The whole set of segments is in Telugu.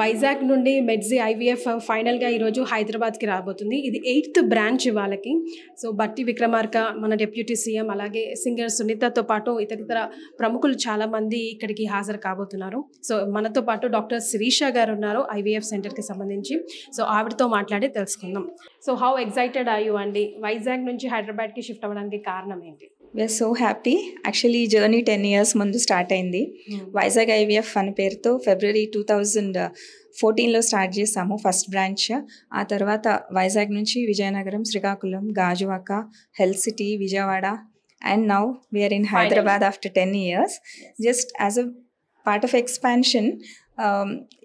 వైజాగ్ నుండి మెడ్జీ ఐవీఎఫ్ ఫైనల్గా ఈరోజు హైదరాబాద్కి రాబోతుంది. ఇది 8th బ్రాంచ్ వాళ్ళకి. సో బట్టి విక్రమార్క, మన డిప్యూటీ సీఎం, అలాగే సింగర్ సునీతతో పాటు ఇతర ప్రముఖులు చాలామంది ఇక్కడికి హాజరు కాబోతున్నారు. సో మనతో పాటు డాక్టర్ శిరీష గారు ఉన్నారు ఐవీఎఫ్ సెంటర్కి సంబంధించి. సో ఆవిడతో మాట్లాడి తెలుసుకుందాం. So how excited are you అండి? వైజాగ్ నుంచి హైదరాబాద్కి షిఫ్ట్ అవ్వడానికి కారణం ఏంటి? We're so happy. యాక్చువల్లీ ఈ జర్నీ 10 years ముందు స్టార్ట్ అయింది. వైజాగ్ ఐవీఎఫ్ అనే పేరుతో February 2014లో స్టార్ట్ చేసాము ఫస్ట్ బ్రాంచ్. ఆ తర్వాత వైజాగ్ నుంచి Vizianagaram, Srikakulam, Gajuwaka, health city, Vijayawada, and now we're in Hyderabad after 10 years. Just as a part of expansion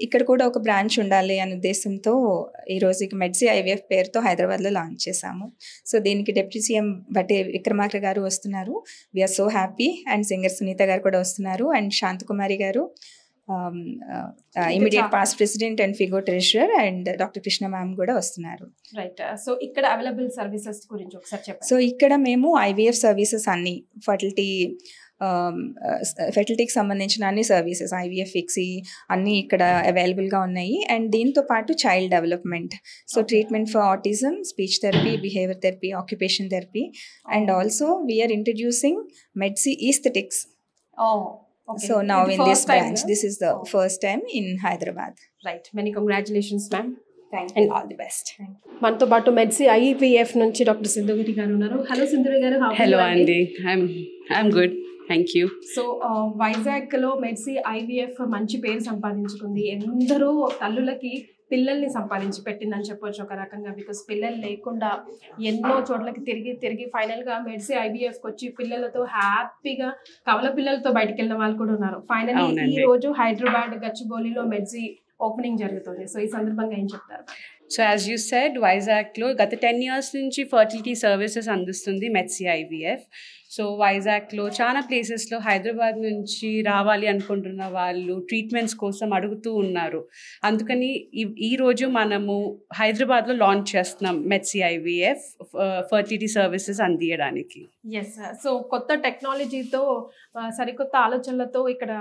ఇక్కడ కూడా ఒక బ్రాంచ్ ఉండాలి అనే ఉద్దేశంతో ఈరోజు మెడ్జీ ఐవీఎఫ్ పేరుతో హైదరాబాద్లో లాంచ్ చేశాము. సో దీనికి డిప్యూటీ సీఎం బట్టి విక్రమార్క గారు వస్తున్నారు. We're so happy. And singer Sunitha గారు కూడా వస్తున్నారు. అండ్ శాంతకుమారి గారు, immediate past president and FIGO treasurer, and doctor Krishna ma'am కూడా వస్తున్నారు. రైట్. సో ఇక్కడ అవైలబుల్ సర్వీసెస్ గురించి ఒకసారి చెప్పండి. సో ఇక్కడ మేము ఐవీఎఫ్ సర్వీసెస్ అన్ని ఫెర్టిలిటీకి సంబంధించిన అన్ని సర్వీసెస్, ఐవీఎఫ్, ఇక్సీ అన్నీ ఇక్కడ అవైలబుల్గా ఉన్నాయి. అండ్ దీంతో పాటు child development, so treatment for autism, speech therapy, behaviour therapy, occupation therapy, and also we're introducing Medzi aesthetics. So now in this branch, this is the first time in Hyderabad. Right. Many congratulations, ma'am. Thank you. And all the best. మనతో పాటు మెడ్జీ ఐవీఎఫ్ నుంచి డాక్టర్ సింధుగిరి గారు ఉన్నారు. హలో సింధుగిరి గారు. హలో అండి. I'm good. Thank you. So వైజాగ్లో మెడ్జీ ఐవీఎఫ్ మంచి పేరు సంపాదించుకుంది. ఎందరో తల్లులకి పిల్లల్ని సంపాదించి పెట్టిందని చెప్పొచ్చు ఒక రకంగా. బికాస్ పిల్లలు లేకుండా ఎన్నో చోట్లకి తిరిగి ఫైనల్గా మెడ్జీ ఐవీఎఫ్కి వచ్చి పిల్లలతో హ్యాపీగా కవల పిల్లలతో బయటకు వెళ్ళిన వాళ్ళు కూడా ఉన్నారు. ఫైనల్లీ ఈ రోజు హైదరాబాద్ గచ్చిబౌలిలో మెడ్జీ ఓపెనింగ్ జరుగుతుంది. సో ఈ సందర్భంగా ఏం చెప్తారు? సో యాజ్ యూ సెడ్, వైజాగ్లో గత 10 years నుంచి ఫర్టిలిటీ సర్వీసెస్ అందిస్తుంది మెడ్జీ ఐవీఎఫ్. సో వైజాగ్లో చాలా ప్లేసెస్లో హైదరాబాద్ నుంచి రావాలి అనుకుంటున్న వాళ్ళు ట్రీట్మెంట్స్ కోసం అడుగుతూ ఉన్నారు. అందుకని ఈరోజు మనము హైదరాబాద్లో లాంచ్ చేస్తున్నాం మెడ్జీ ఐవీఎఫ్ ఫర్టిలిటీ సర్వీసెస్ అందించడానికి. ఎస్. సో కొత్త టెక్నాలజీతో, సరికొత్త ఆలోచనలతో ఇక్కడ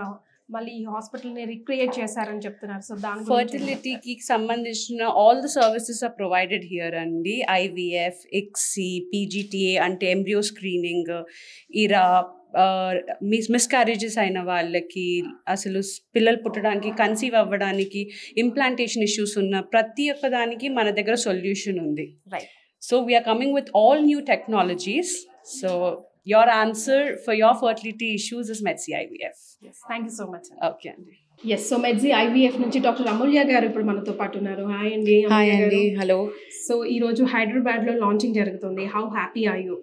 మళ్ళీ ఈ హాస్పిటల్ని రిక్రియేట్ చేశారని చెప్తున్నారు. సో దాని ఫర్టిలిటీకి సంబంధించిన all the services are provided here అండి. ఐవీఎఫ్, ఇక్సీ, పీజీటీఏ అంటే ఎంబ్రియో స్క్రీనింగ్, ఇరా, మిస్క్యారేజెస్ అయిన వాళ్ళకి, అసలు పిల్లలు పుట్టడానికి, కన్సీవ్ అవ్వడానికి, ఇంప్లాంటేషన్ ఇష్యూస్ ఉన్న ప్రతి ఒక్క దానికి మన దగ్గర సొల్యూషన్ ఉంది. Right. So we're coming with all new technologies. So your answer for your fertility issues is మెడ్జీ IVF. Yes, thank you so much. Okay అండి. ఎస్. సో మెడ్జీ ఐవీఎఫ్ నుంచి డాక్టర్ అమూల్య గారు ఇప్పుడు మనతో పాటు ఉన్నారు. హాయ్ అండి. హాయ్ అండి. హలో. సో ఈరోజు హైదరాబాద్లో లాంచింగ్ జరుగుతుంది. How happy are you?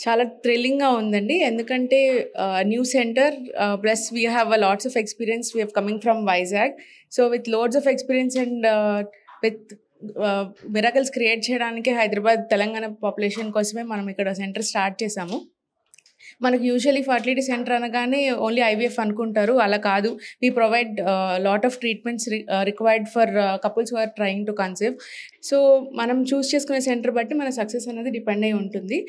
చాలా థ్రిల్లింగ్గా ఉందండి. ఎందుకంటే new centre plus we have a lots of experience. We have coming from Vizag. So with loads of experience and with miracles create చేయడానికి హైదరాబాద్, తెలంగాణ పాపులేషన్ కోసమే మనం ఇక్కడ సెంటర్ స్టార్ట్ చేసాము. మనకు యూజువలీ ఫర్టిలిటీ సెంటర్ అనగానే ఓన్లీ ఐవీఎఫ్ అనుకుంటారు. అలా కాదు. We provide lot of treatments required for couples who are trying to conceive. So మనం చూస్ చేసుకునే సెంటర్ బట్టి మన సక్సెస్ అనేది డిపెండ్ అయి ఉంటుంది.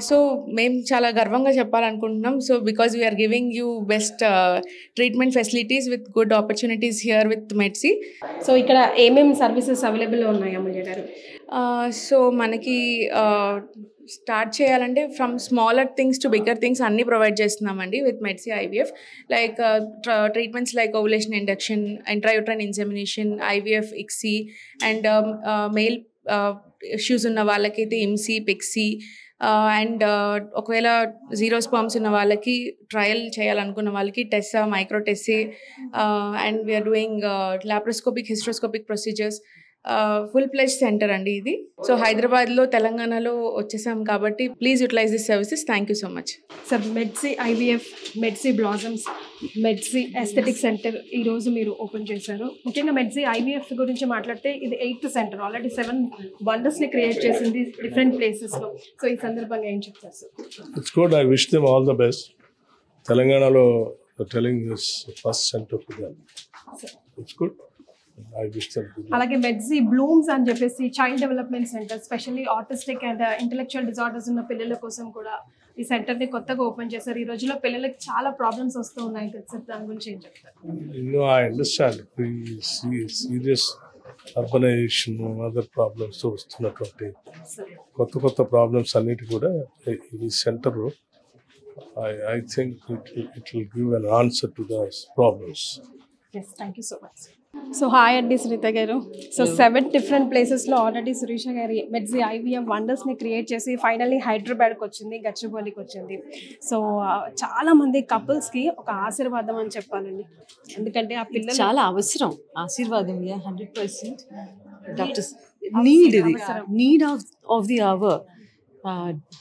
సో మేము చాలా గర్వంగా చెప్పాలనుకుంటున్నాం. So because we're giving you best treatment facilities with good opportunities here with Medzi. So ఇక్కడ ఏమేమి సర్వీసెస్ అవైలబుల్లో ఉన్నాయి అమూల్య గారు? సో మనకి స్టార్ట్ చేయాలంటే from smaller things to bigger things అన్నీ ప్రొవైడ్ చేస్తున్నామండి with Medzi IVF. Like treatments like ovulation induction, intrauterine insemination, IVF, ICSI, and male issues ఉన్న వాళ్ళకైతే ఇమ్సీ, పిక్సీ, అండ్ ఒకవేళ జీరో స్పర్మ్స్ ఉన్న వాళ్ళకి ట్రయల్ చేయాలనుకున్న వాళ్ళకి TESA, microTESE, and we're doing laparoscopic, hysteroscopic procedures. Full fledge centre అండి ఇది. సో హైదరాబాద్లో, తెలంగాణలో వచ్చేసాం కాబట్టి please utilise this services. Thank you so much. Sir, Medzi IVF, మెడ్జీ blossoms, మెడ్జీ aesthetic centre ఈరోజు మీరు ఓపెన్ చేశారు. ముఖ్యంగా మెడ్జీ ఐవీఎఫ్ గురించి మాట్లాడితే ఇది 8th సెంటర్. ఆల్రెడీ 7 వండర్స్ని క్రియేట్ చేసింది డిఫరెంట్ ప్లేసెస్లో. సో ఈ సందర్భంగా ఏం చెప్తారు sir? It's good. I wish them all the best. తెలంగాణలో telling this first centre for them. It's good. అలాగే మెడ్జీ బ్లూమ్స్ అని చెప్పేసి child development centre, specially autistic and intellectual disorders ఉన్న పిల్లల కోసం కూడా ఈ సెంటర్ని కొత్తగా ఓపెన్ చేశారు. ఈ రోజుల్లో పిల్లలకి చాలా ప్రాబ్లమ్స్ వస్తూ ఉన్నాయి కదా సార్, దాని గురించి ఏం చెప్తారు? I understand serious urbanization, other problems వస్తున్నటువంటి కొత్త ప్రాబ్లమ్స్ అన్నిటి కూడా ఈ centre I think it will give an answer to those problems. Yes, thank you so much. So hi అండి సునీత గారు. సో 7 డిఫరెంట్ ప్లేసెస్లో ఆల్రెడీ శిరీష గారి మెడ్జీ ఐవీఎఫ్ వండర్స్ని క్రియేట్ చేసి ఫైనల్లీ హైదరాబాద్కి వచ్చింది, గచ్చిబౌలికి వచ్చింది. సో చాలామంది కపుల్స్కి ఒక ఆశీర్వాదం అని చెప్పాలండి, ఎందుకంటే ఆ పిల్లలు చాలా అవసరం. ఆశీర్వాదం 100%. డాక్టర్ నీడ్ ఇది, need of the hour.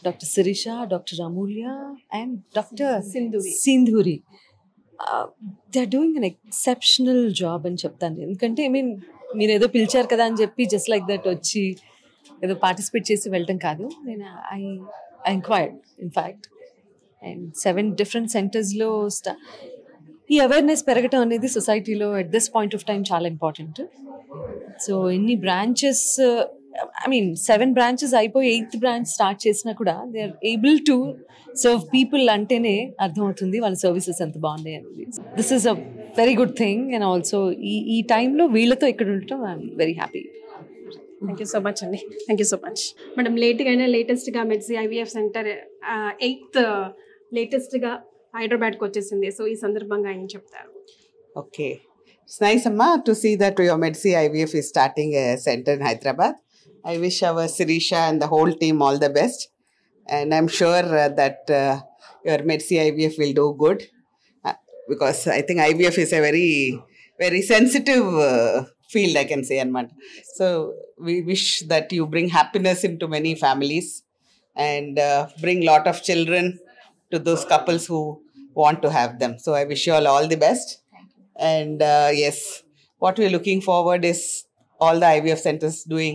Doctor Shirisha, doctor Amulya and doctor Sindhuri, they are doing an exceptional job అని చెప్తాను. ఎందుకంటే మీరు ఏదో పిలిచారు కదా అని చెప్పి జస్ట్ లైక్ దట్ వచ్చి ఏదో పార్టిసిపేట్ చేసి వెళ్ళటం కాదు. నేను I enquired in fact, and 7 different సెంటర్స్లో ఈ అవేర్నెస్ పెరగటం అనేది సొసైటీలో at this point of time చాలా ఇంపార్టెంట్. సో ఎన్ని బ్రాంచెస్, 7 బ్రాంచెస్ అయిపోయి 8th బ్రాంచ్ స్టార్ట్ చేసినా కూడా they are able to serve people అంటేనే అర్థమవుతుంది వాళ్ళ సర్వీసెస్ ఎంత బాగున్నాయి అనేది. This is a very good thing. And also ఈ టైంలో వీళ్ళతో ఇక్కడ ఉండటం I'm very happy. Thank you so much అండి. Thank you so much madam. లేటెస్ట్గా మెడ్జీ ఐవీఎఫ్ సెంటర్ 8th లేటెస్ట్గా హైదరాబాద్కి వచ్చేసింది. సో ఈ సందర్భంగా ఏం చెప్తారు? Okay. It's nice, Amma, to see that your Medsi IVF is starting a center in Hyderabad. I wish our Sirisha and the whole team all the best. And I'm sure that your Medsi IVF will do good. Because I think IVF is a very, very sensitive field, I can say, Anman. So we wish that you bring happiness into many families and bring lot of children to those couples who want to have them. So I wish you all the best. And yes, what we're looking forward is all the IVF centers doing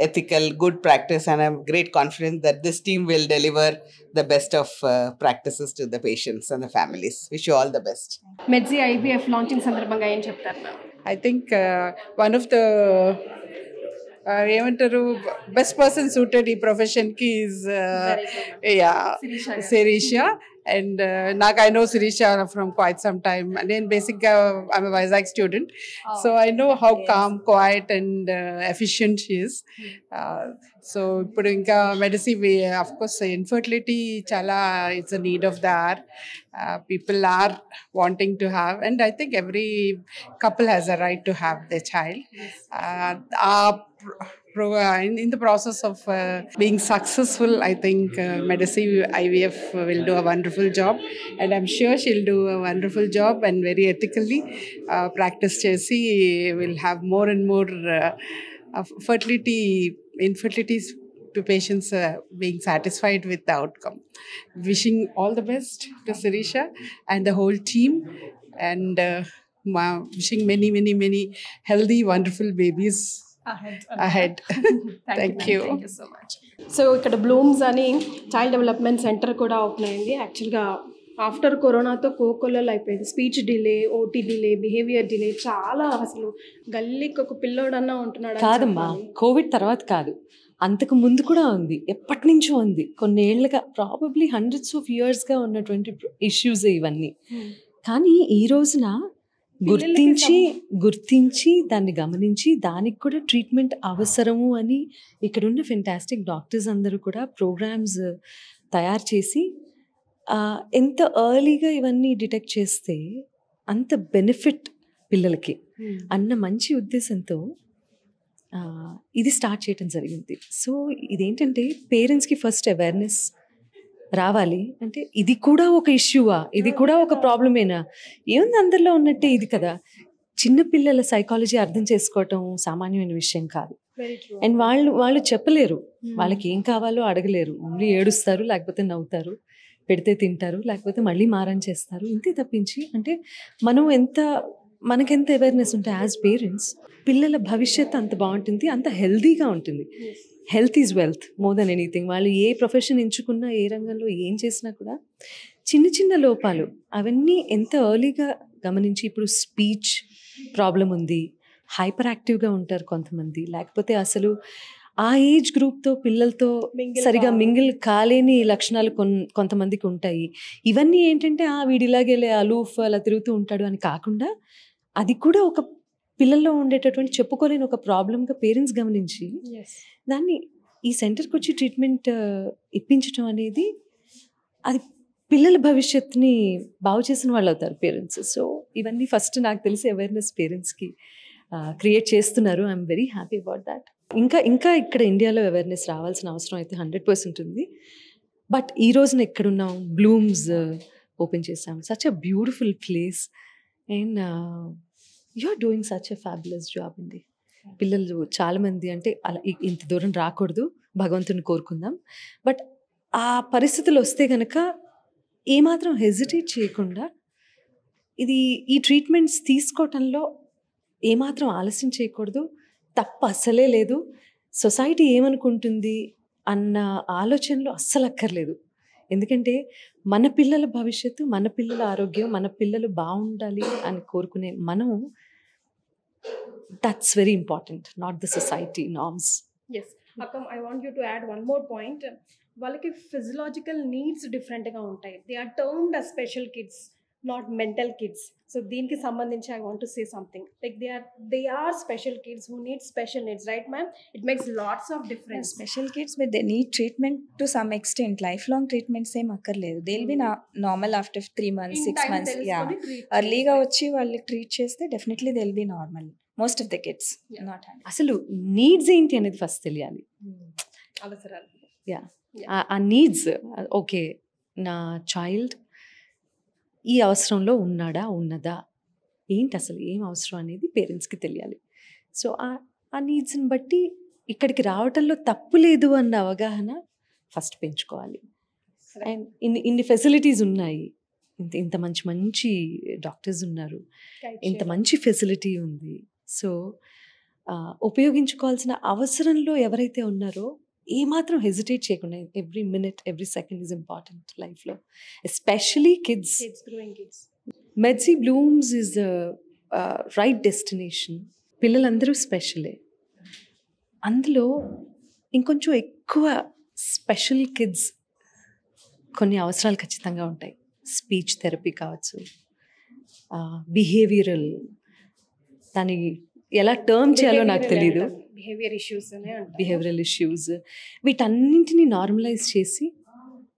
ethical, good practice, and I'm great confidence that this team will deliver the best of practices to the patients and the families. Wish you all the best. Medzi IVF launching సందర్భంగా ఏం చెప్తారు ma'am? I think one of the ఏమంటారు బెస్ట్ పర్సన్ సూటెడ్ ఈ ప్రొఫెషన్కి is Shirisha. And I know Sirisha from quite some time. And then basically, I'm a Vizag student. So I know how calm, quiet and efficient she is. So putting medicine, of course, infertility, it's a need of the hour. People are wanting to have, and I think every couple has a right to have their child. In the process of being successful, I think Medisi IVF will do a wonderful job, and I'm sure she'll do a wonderful job and very ethically practice chesi will have more and more infertility to patients being satisfied with the outcome. Wishing all the best to Sirisha and the whole team, and wishing many healthy, wonderful babies ahead. Thank you. Thank you so much. So ఇక్కడ బ్లూమ్స్ అని చైల్డ్ డెవలప్మెంట్ సెంటర్ కూడా ఓపెన్ అయింది. యాక్చువల్గా ఆఫ్టర్ కరోనాతో కోకొల్లలు అయిపోయింది. Speech delay, OT delay, behaviour delay, చాలా అసలు గల్లీకి ఒక పిల్లోడన్నా ఉంటున్నాడు. కాదమ్మా, కోవిడ్ తర్వాత కాదు, అంతకు ముందు కూడా ఉంది, ఎప్పటి నుంచో ఉంది, కొన్నేళ్లుగా, ప్రాబబ్లీ హండ్రెడ్స్ ఆఫ్ ఇయర్స్గా ఉన్నటువంటి ఇష్యూస్ ఇవన్నీ. కానీ ఈ రోజున గుర్తించి దాన్ని గమనించి దానికి కూడా ట్రీట్మెంట్ అవసరము అని ఇక్కడున్న ఫెంటాస్టిక్ డాక్టర్స్ అందరూ కూడా ప్రోగ్రామ్స్ తయారు చేసి ఎంత ఎర్లీగా ఇవన్నీ డిటెక్ట్ చేస్తే అంత బెనిఫిట్ పిల్లలకి అన్న మంచి ఉద్దేశంతో ఇది స్టార్ట్ చేయడం జరిగింది. సో ఇదేంటంటే పేరెంట్స్కి ఫస్ట్ అవేర్నెస్ రావాలి. అంటే ఇది కూడా ఒక ఇష్యూవా, ఇది కూడా ఒక ప్రాబ్లమేనా, ఏముంది అందరిలో ఉన్నట్టే ఇది కదా. చిన్నపిల్లల సైకాలజీ అర్థం చేసుకోవటం సామాన్యమైన విషయం కాదు. అండ్ వాళ్ళు చెప్పలేరు, వాళ్ళకి ఏం కావాలో అడగలేరు, ఓన్లీ ఏడుస్తారు, లేకపోతే నవ్వుతారు, పెడితే తింటారు, లేకపోతే మళ్ళీ మారం చేస్తారు, ఇంతే తప్పించి. అంటే మనకెంత అవేర్నెస్ ఉంటే యాజ్ పేరెంట్స్ పిల్లల భవిష్యత్తు అంత బాగుంటుంది, అంత హెల్తీగా ఉంటుంది. Health is wealth more than anything. వాళ్ళు ఏ ప్రొఫెషన్ ఎంచుకున్నా, ఏ రంగంలో ఏం చేసినా కూడా చిన్న లోపాలు అవన్నీ ఎంత ఎర్లీగా గమనించి, ఇప్పుడు స్పీచ్ ప్రాబ్లం ఉంది, హైపర్ యాక్టివ్గా ఉంటారు కొంతమంది, లేకపోతే అసలు ఆ ఏజ్ గ్రూప్తో పిల్లలతో సరిగా మింగిల్ కాలేని లక్షణాలు కొంతమందికి ఉంటాయి. ఇవన్నీ ఏంటంటే వీడిలాగే అలూఫ్ అలా తిరుగుతూ ఉంటాడు అని కాకుండా అది కూడా ఒక పిల్లల్లో ఉండేటటువంటి చెప్పుకోలేని ఒక ప్రాబ్లంగా పేరెంట్స్ గమనించి దాన్ని ఈ సెంటర్కి వచ్చి ట్రీట్మెంట్ ఇప్పించడం అనేది అది పిల్లల భవిష్యత్తుని బాగు చేసిన వాళ్ళు అవుతారు పేరెంట్స్. సో ఇవన్నీ ఫస్ట్ నాకు తెలిసి అవేర్నెస్ పేరెంట్స్కి క్రియేట్ చేస్తున్నారు. I'm very happy about that. ఇంకా ఇక్కడ ఇండియాలో అవేర్నెస్ రావాల్సిన అవసరం అయితే 100% ఉంది. బట్ ఈ రోజున ఎక్కడున్నాం, బ్లూమ్స్ ఓపెన్ చేసాం, such a beautiful place and you are doing such a fabulous job అండి. పిల్లలు చాలామంది అంటే అలా ఇంత దూరం రాకూడదు, భగవంతుని కోరుకుందాం. బట్ ఆ పరిస్థితులు వస్తే కనుక ఏమాత్రం హెజిటేట్ చేయకుండా ఈ ట్రీట్మెంట్స్ తీసుకోవటంలో ఏమాత్రం ఆలస్యం చేయకూడదు. తప్పు అస్సలే లేదు. సొసైటీ ఏమనుకుంటుంది అన్న ఆలోచనలో అస్సలు అక్కర్లేదు. ఎందుకంటే మన పిల్లల భవిష్యత్తు, మన పిల్లల ఆరోగ్యం, మన పిల్లలు బాగుండాలి అని కోరుకునే మనం, that's very important, not the society norms. Yes. Akam, I want you to add one more point. వాళ్ళకి ఫిజియలాజికల్ నీడ్స్ డిఫరెంట్గా ఉంటాయి. They are termed as special kids, not mental kids. So దీనికి సంబంధించి I want to say something like they are special kids who need special needs, right ma'am? It makes lots of difference. Special kids but they need treatment to some extent. Life long treatments ఏం అక్కర్లేదు. They will be normal after 3 months 6 months. ఎర్లీగా వచ్చి వాళ్ళు ట్రీట్ చేస్తే definitely they will be normal. Most of the kids not. అసలు నీడ్స్ ఏంటి అనేది ఫస్ట్ తెలియాలి. అవసరాలు. ఆ నీడ్స్, ఓకే నా చైల్డ్ ఈ అవసరంలో ఉన్నాడా ఉన్నదా, ఏంటి అసలు ఏం అవసరం అనేది పేరెంట్స్కి తెలియాలి. సో ఆ నీడ్స్ని బట్టి ఇక్కడికి రావటంలో తప్పు లేదు అన్న అవగాహన ఫస్ట్ పెంచుకోవాలి. అండ్ ఇన్ని ఫెసిలిటీస్ ఉన్నాయి, ఇంత మంచి డాక్టర్స్ ఉన్నారు, ఇంత మంచి ఫెసిలిటీ ఉంది. సో ఉపయోగించుకోవాల్సిన అవసరంలో ఎవరైతే ఉన్నారో ఏమాత్రం హెజిటేట్ చేయకుండా, every minute every second is important లైఫ్లో, especially kids. Medzi Blooms is right destination. పిల్లలందరూ స్పెషలే. అందులో ఇంకొంచెం ఎక్కువ స్పెషల్ కిడ్స్ కొన్ని అవసరాలు ఖచ్చితంగా ఉంటాయి. స్పీచ్ థెరపీ కావచ్చు, బిహేవియరల్, దాన్ని ఎలా టర్మ్ చేయాలో నాకు తెలియదు, బిహేవియరల్ ఇష్యూస్, వీటన్నింటినీ నార్మలైజ్ చేసి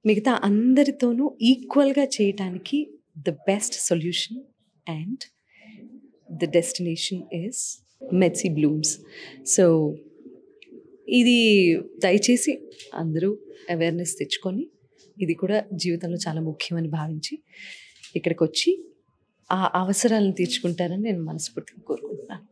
మిగతా అందరితోనూ ఈక్వల్గా చేయటానికి the best solution and the destination is Medzi Blooms. So ఇది దయచేసి అందరూ అవేర్నెస్ తెచ్చుకొని, ఇది కూడా జీవితంలో చాలా ముఖ్యమని భావించి ఇక్కడికి వచ్చి ఆ అవసరాలను తీర్చుకుంటారని నేను మనస్ఫూర్తిగా కోరుకుంటున్నాను.